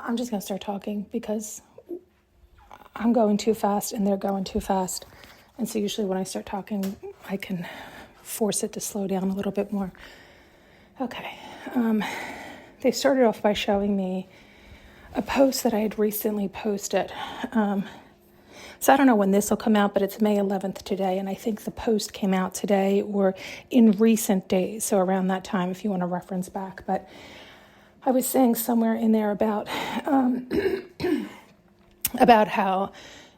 I'm just going to start talking because I'm going too fast and they're going too fast. And so usually when I start talking, I can force it to slow down a little bit more. Okay. They started off by showing me a post that I had recently posted. So I don't know when this will come out, but it's May 11th today. And I think the post came out today or in recent days. So around that time, if you want to reference back. But I was saying somewhere in there about about how,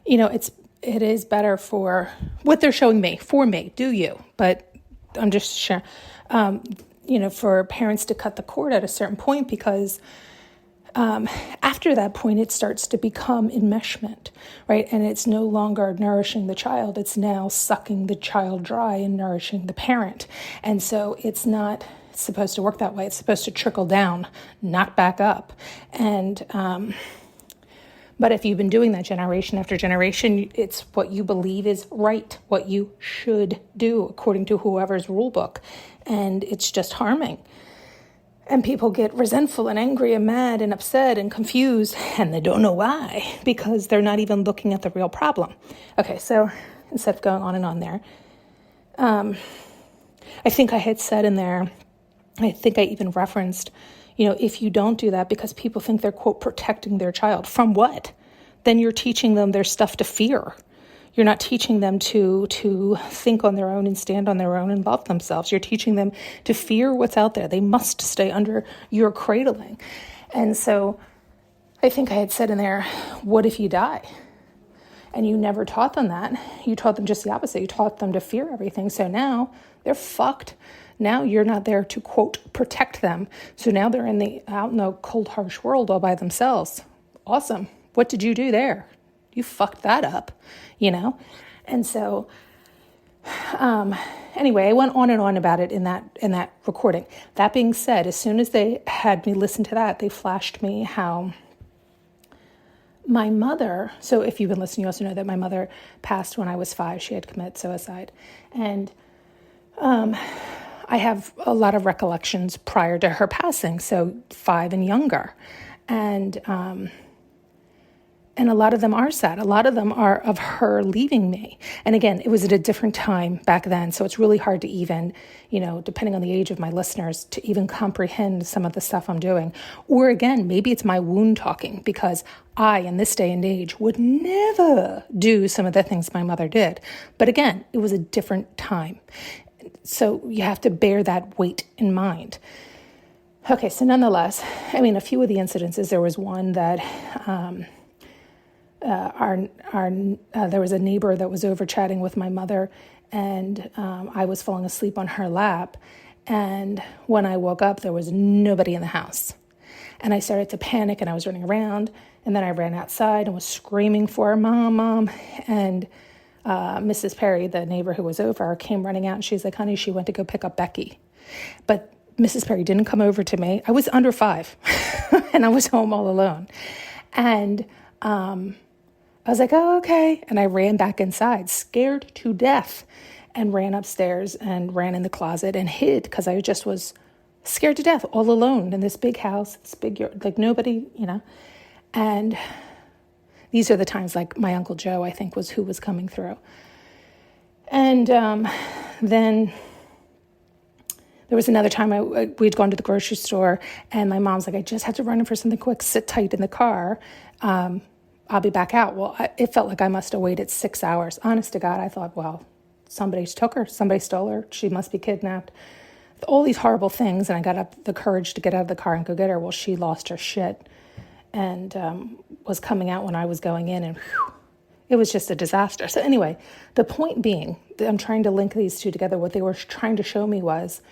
it is better for what they're showing me, for me, do you? But I'm just sure, for parents to cut the cord at a certain point because after that point, it starts to become enmeshment, right? And it's no longer nourishing the child. It's now sucking the child dry and nourishing the parent. And so it's not supposed to work that way. It's supposed to trickle down, not back up. And, but if you've been doing that generation after generation, it's what you believe is right, what you should do according to whoever's rule book. And it's just harming. And people get resentful and angry and mad and upset and confused, and they don't know why, because they're not even looking at the real problem. Okay, so instead of going on and on there, I think I had said in there, I think I even referenced, if you don't do that because people think they're, quote, protecting their child. From what? Then you're teaching them their stuff to fear. You're not teaching them to think on their own and stand on their own and love themselves. You're teaching them to fear what's out there. They must stay under your cradling. And so I think I had said in there, what if you die? And you never taught them that. You taught them just the opposite. You taught them to fear everything. So now they're fucked. Now you're not there to, quote, protect them. So now they're out in the cold, harsh world all by themselves. Awesome. What did you do there? You fucked that up, And so, anyway, I went on and on about it in that recording. That being said, as soon as they had me listen to that, they flashed me how my mother, so if you've been listening, you also know that my mother passed when I was 5. She had committed suicide. And I have a lot of recollections prior to her passing, so 5 and younger. And a lot of them are sad. A lot of them are of her leaving me. And again, it was at a different time back then. So it's really hard to even, depending on the age of my listeners, to even comprehend some of the stuff I'm doing. Or again, maybe it's my wound talking because I, in this day and age, would never do some of the things my mother did. But again, it was a different time. So you have to bear that weight in mind. Okay, so nonetheless, a few of the incidences, there was one that... there was a neighbor that was over chatting with my mother, and I was falling asleep on her lap. And when I woke up, there was nobody in the house. And I started to panic, and I was running around. And then I ran outside and was screaming for her, Mom, Mom. And Mrs. Perry, the neighbor who was over, came running out, and she's like, honey, she went to go pick up Becky. But Mrs. Perry didn't come over to me. I was under 5, and I was home all alone. And I was like, oh, okay. And I ran back inside, scared to death, and ran upstairs and ran in the closet and hid because I just was scared to death, all alone in this big house, this big yard, like nobody, And these are the times like my Uncle Joe, I think, was who was coming through. And then there was another time we'd gone to the grocery store, and my mom's like, I just had to run in for something quick, sit tight in the car. I'll be back out. Well, it felt like I must have waited 6 hours. Honest to God, I thought, well, somebody took her. Somebody stole her. She must be kidnapped. All these horrible things. And I got up the courage to get out of the car and go get her. Well, she lost her shit and was coming out when I was going in. And it was just a disaster. So anyway, the point being, I'm trying to link these two together. What they were trying to show me was,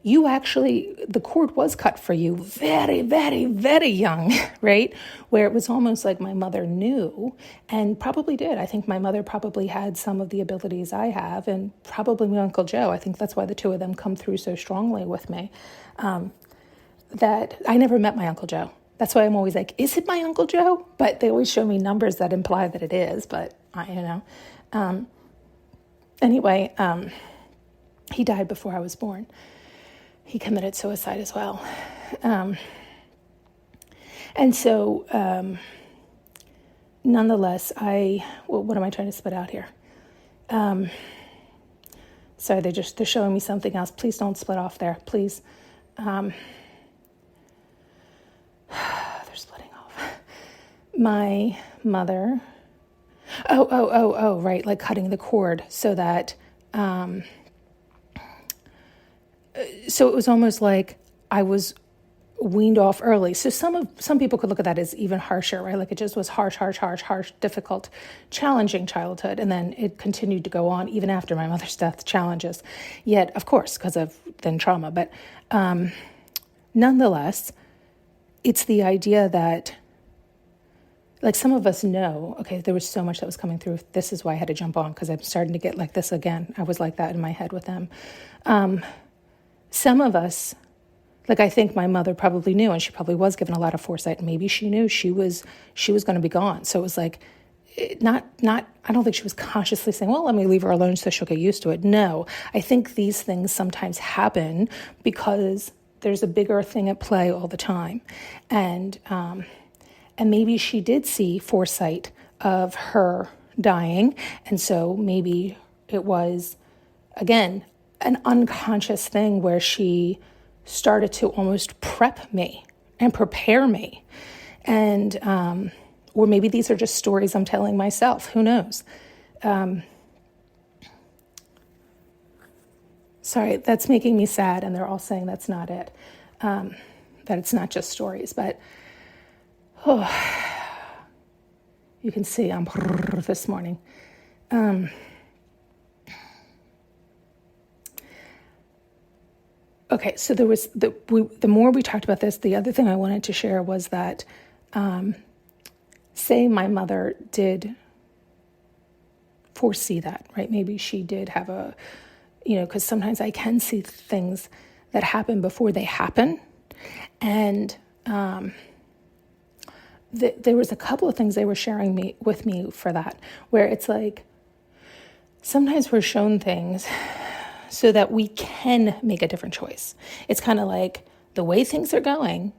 the cord was cut for you very, very, very young, right? Where it was almost like my mother knew and probably did. I think my mother probably had some of the abilities I have, and probably my Uncle Joe. I think that's why the two of them come through so strongly with me. That I never met my Uncle Joe. That's why I'm always like, is it my Uncle Joe? But they always show me numbers that imply that it is, but Anyway, he died before I was born. He committed suicide as well. And so, nonetheless, what am I trying to spit out here? Sorry, they're showing me something else. Please don't split off there, please. They're splitting off. My mother. Oh, right, like cutting the cord so that, so it was almost like I was weaned off early. So some people could look at that as even harsher, right? Like it just was harsh, difficult, challenging childhood. And then it continued to go on even after my mother's death, challenges. Yet, of course, because of then trauma. But nonetheless, it's the idea that, like, some of us know, okay, there was so much that was coming through. This is why I had to jump on, because I'm starting to get like this again. I was like that in my head with them. Some of us, like, I think my mother probably knew, and she probably was given a lot of foresight. Maybe she knew she was going to be gone. So it was like, not. I don't think she was consciously saying, "Well, let me leave her alone so she'll get used to it." No, I think these things sometimes happen because there's a bigger thing at play all the time, and maybe she did see foresight of her dying, and so maybe it was, again, an unconscious thing where she started to almost prep me and prepare me. And, or maybe these are just stories I'm telling myself. Who knows? Sorry, that's making me sad. And they're all saying that's not it. That it's not just stories. But, you can see I'm this morning. Okay, so there was the more we talked about this, the other thing I wanted to share was that, say my mother did foresee that, right? Maybe she did have because sometimes I can see things that happen before they happen. And there was a couple of things they were sharing with me for that, where it's like, sometimes we're shown things so that we can make a different choice. It's kind of like the way things are going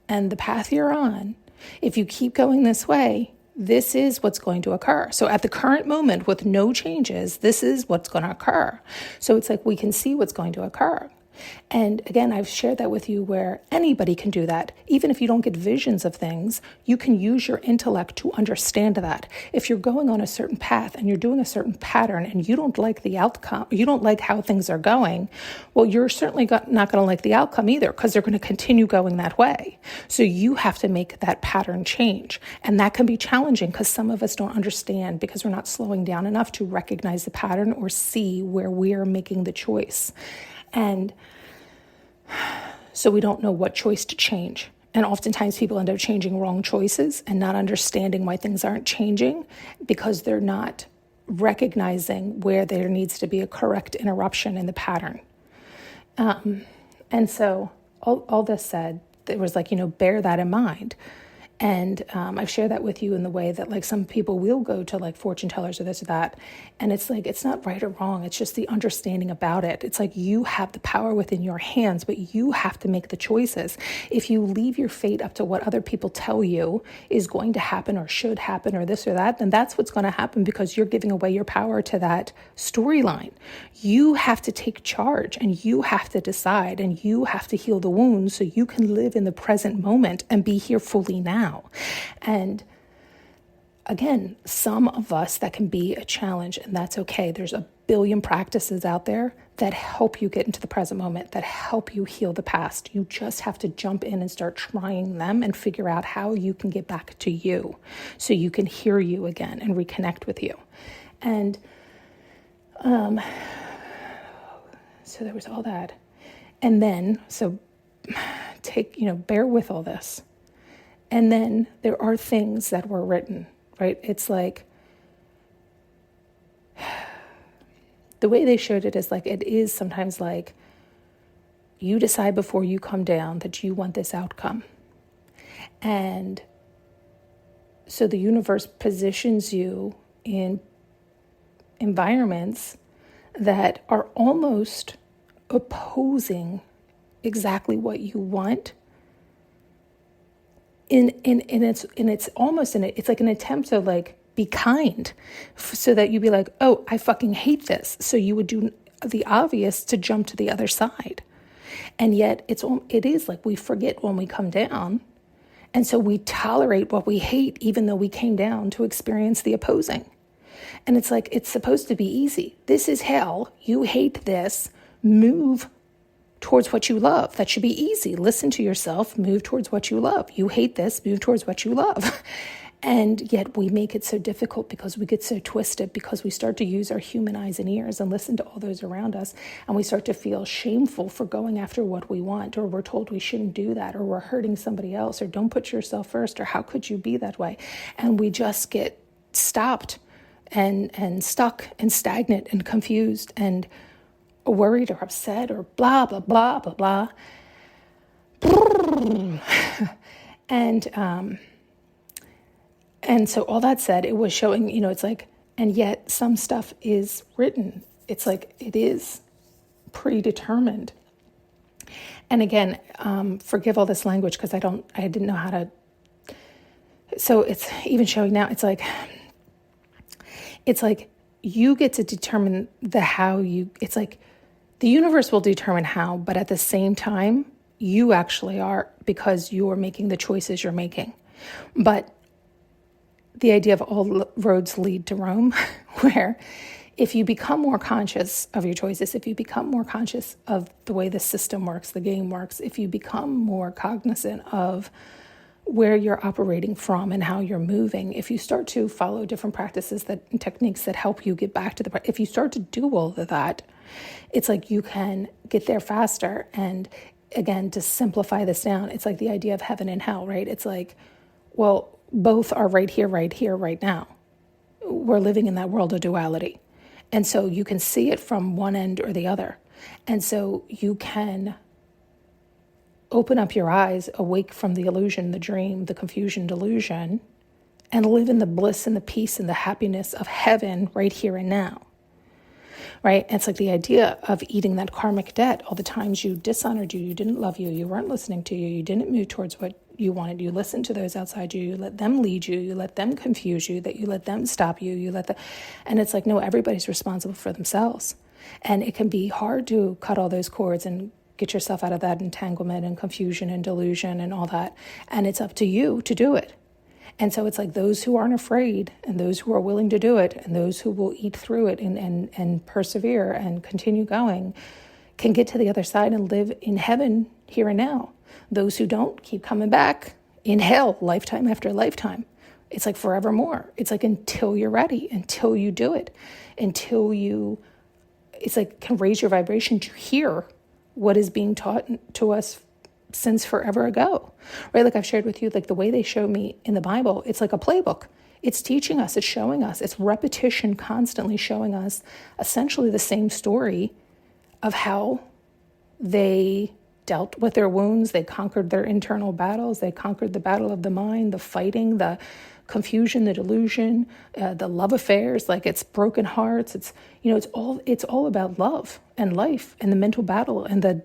and the path you're on. If you keep going this way, this is what's going to occur. So at the current moment with no changes, this is what's going to occur. So it's like we can see what's going to occur. And again, I've shared that with you where anybody can do that. Even if you don't get visions of things, you can use your intellect to understand that. If you're going on a certain path and you're doing a certain pattern and you don't like the outcome, you don't like how things are going, well, you're certainly not going to like the outcome either, because they're going to continue going that way. So you have to make that pattern change. And that can be challenging because some of us don't understand because we're not slowing down enough to recognize the pattern or see where we're making the choice. And so we don't know what choice to change. And oftentimes people end up changing wrong choices and not understanding why things aren't changing because they're not recognizing where there needs to be a correct interruption in the pattern. And so all this said, it was like, bear that in mind. And I've shared that with you in the way that, like, some people will go to, like, fortune tellers or this or that. And it's like, it's not right or wrong. It's just the understanding about it. It's like you have the power within your hands, but you have to make the choices. If you leave your fate up to what other people tell you is going to happen or should happen or this or that, then that's what's going to happen because you're giving away your power to that storyline. You have to take charge and you have to decide and you have to heal the wounds so you can live in the present moment and be here fully now. And again, some of us that can be a challenge, and that's okay. There's a billion practices out there that help you get into the present moment, that help you heal the past. You just have to jump in and start trying them and figure out how you can get back to you so you can hear you again and reconnect with you. And so there was all that. And then, so bear with all this. And then there are things that were written, right? It's like, the way they showed it is like, it is sometimes like you decide before you come down that you want this outcome. And so the universe positions you in environments that are almost opposing exactly what you want, It's almost it's like an attempt to like be kind, so that you'd be like, oh, I fucking hate this. So you would do the obvious to jump to the other side. And yet it is like we forget when we come down. And so we tolerate what we hate, even though we came down to experience the opposing. And it's like, it's supposed to be easy. This is hell. You hate this. Move towards what you love. That should be easy. Listen to yourself. Move towards what you love. You hate this. Move towards what you love. And yet we make it so difficult because we get so twisted, because we start to use our human eyes and ears and listen to all those around us. And we start to feel shameful for going after what we want, or we're told we shouldn't do that, or we're hurting somebody else, or don't put yourself first, or how could you be that way? And we just get stopped and stuck and stagnant and confused and worried or upset or blah, blah, blah, blah, blah. And so all that said, it was showing, it's like, and yet some stuff is written. It's like, it is predetermined. And again, forgive all this language because I didn't know how to. So it's even showing now, it's like you get to determine the how it's like the universe will determine how, but at the same time, you actually are, because you are making the choices you're making. But the idea of all roads lead to Rome, where if you become more conscious of your choices, if you become more conscious of the way the system works, the game works, if you become more cognizant of where you're operating from and how you're moving, if you start to follow different practices and techniques that help you get back to if you start to do all of that, it's like you can get there faster. And again, to simplify this down, it's like the idea of heaven and hell, right? It's like, well, both are right here, right now. We're living in that world of duality. And so you can see it from one end or the other. And so you can open up your eyes, awake from the illusion, the dream, the confusion, delusion, and live in the bliss and the peace and the happiness of heaven right here and now. Right? And it's like the idea of eating that karmic debt, all the times you dishonored you didn't love you weren't listening to you didn't move towards what you wanted, you listened to those outside you let them lead you let them confuse you, that you let them stop you and it's like, no, everybody's responsible for themselves. And it can be hard to cut all those cords and get yourself out of that entanglement and confusion and delusion and all that. And it's up to you to do it. And so it's like those who aren't afraid and those who are willing to do it and those who will eat through it and persevere and continue going can get to the other side and live in heaven here and now. Those who don't keep coming back in hell, lifetime after lifetime. It's like forevermore. It's like until you're ready, until you do it, until you, it's like can raise your vibration to hear what is being taught to us since forever ago, right? Like I've shared with you, like the way they show me in the Bible, it's like a playbook. It's teaching us, it's showing us, it's repetition constantly showing us essentially the same story of how they dealt with their wounds, they conquered their internal battles, they conquered the battle of the mind, the fighting, the confusion, the delusion, the love affairs, like it's broken hearts. It's, it's all about love and life and the mental battle and the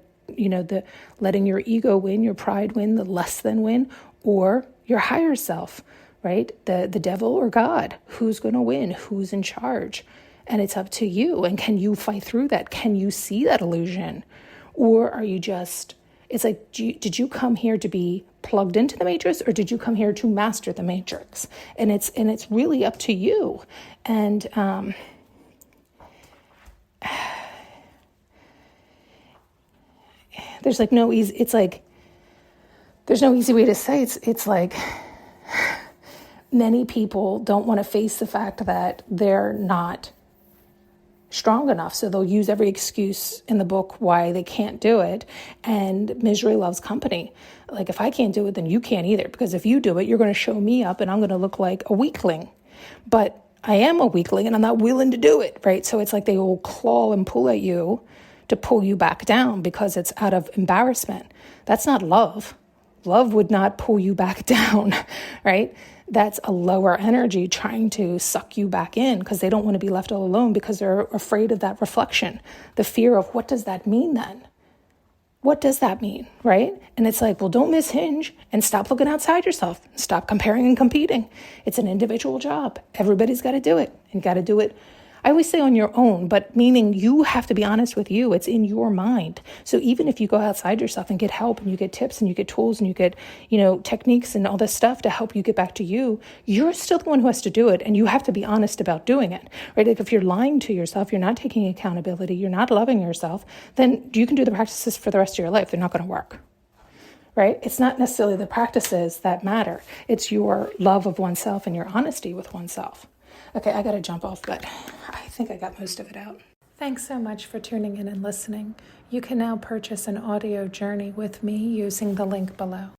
letting your ego win, your pride win, the less than win, or your higher self, right? The devil or God, who's going to win, who's in charge. And it's up to you. And can you fight through that? Can you see that illusion? Or are you just, it's like, did you come here to be plugged into the matrix, or did you come here to master the matrix? And it's really up to you. And there's like no easy, it's like, there's no easy way to say it's like many people don't want to face the fact that they're not strong enough. So they'll use every excuse in the book why they can't do it. And misery loves company. Like, if I can't do it, then you can't either. Because if you do it, you're going to show me up and I'm going to look like a weakling. But I am a weakling and I'm not willing to do it, right? So it's like they will claw and pull at you to pull you back down because it's out of embarrassment. That's not love. Love would not pull you back down, right? That's a lower energy trying to suck you back in because they don't want to be left all alone because they're afraid of that reflection, the fear of what does that mean then? What does that mean, right? And it's like, well, don't miss hinge and stop looking outside yourself. Stop comparing and competing. It's an individual job. Everybody's got to do it, and got to do it. I always say on your own, but meaning you have to be honest with you. It's in your mind. So even if you go outside yourself and get help and you get tips and you get tools and you get, techniques and all this stuff to help you get back to you, you're still the one who has to do it. And you have to be honest about doing it, right? Like if you're lying to yourself, you're not taking accountability, you're not loving yourself, then you can do the practices for the rest of your life. They're not going to work. Right? It's not necessarily the practices that matter. It's your love of oneself and your honesty with oneself. Okay, I got to jump off, but I think I got most of it out. Thanks so much for tuning in and listening. You can now purchase an audio journey with me using the link below.